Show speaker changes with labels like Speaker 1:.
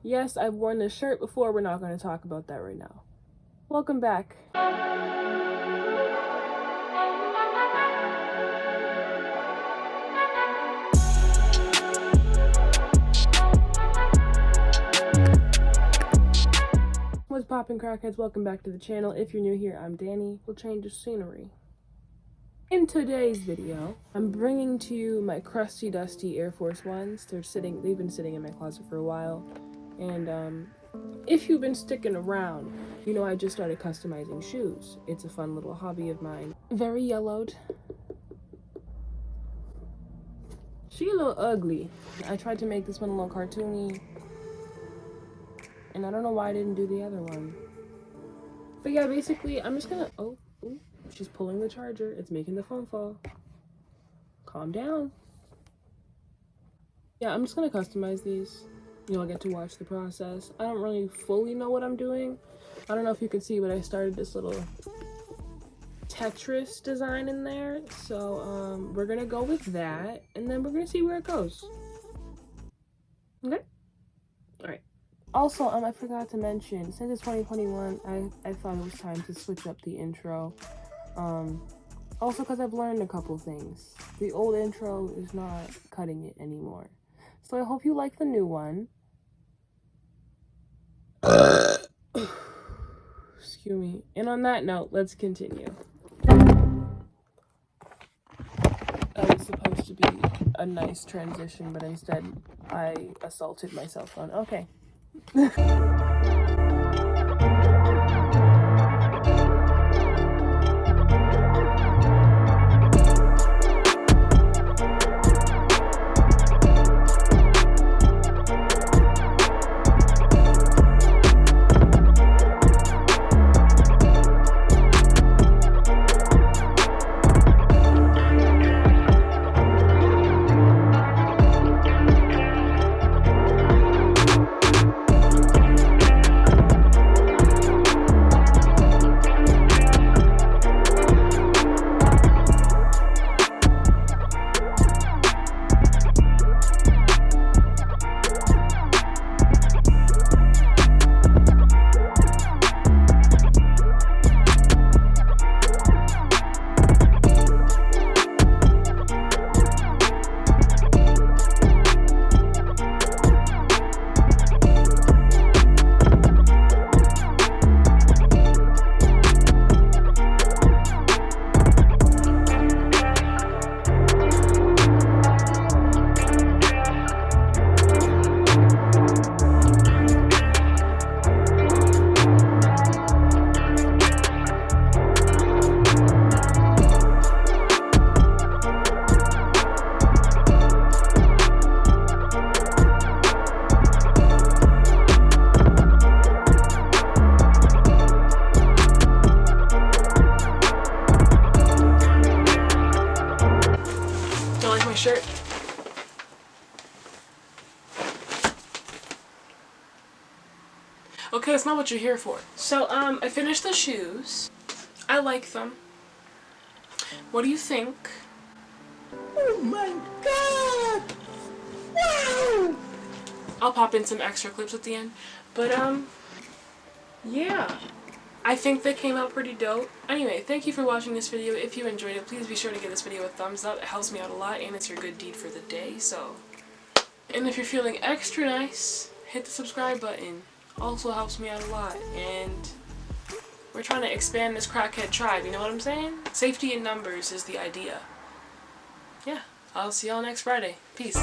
Speaker 1: Yes, I've worn this shirt before. We're not going to talk about that right now. Welcome back. What's poppin', crackheads? Welcome back to the channel. If you're new here, I'm Danny. We'll change the scenery. In today's video, I'm bringing to you my crusty, dusty Air Force Ones. They've been sitting in my closet for a while. And if you've been sticking around, you know I just started customizing shoes. It's a fun little hobby of mine. Very yellowed. She a little ugly. I tried to make this one a little cartoony. And I don't know why I didn't do the other one. But yeah, basically, I'm just gonna... Oh, she's pulling the charger. It's making the phone fall. Calm down. Yeah, I'm just gonna customize these. You'll get to watch the process. I don't really fully know what I'm doing. I don't know if you can see, but I started this little tetris design in there. So we're gonna go with that, and then we're gonna see where it goes. Okay? Alright. Also, I forgot to mention, since it's 2021, I thought it was time to switch up the intro. Also because I've learned a couple things. The old intro is not cutting it anymore. So I hope you like the new one. Excuse me. And on that note, let's continue. That was supposed to be a nice transition, but instead I assaulted myself on. Okay. Shirt. Okay, that's not what you're here for. So, I finished the shoes. I like them. What do you think? Oh my god! Wow! I'll pop in some extra clips at the end. But, yeah. I think they came out pretty dope. Anyway, thank you for watching this video. If you enjoyed it, please be sure to give this video a thumbs up. It helps me out a lot, and it's your good deed for the day, so. And if you're feeling extra nice, hit the subscribe button. Also helps me out a lot, and we're trying to expand this crackhead tribe, you know what I'm saying? Safety in numbers is the idea. Yeah, I'll see y'all next Friday. Peace.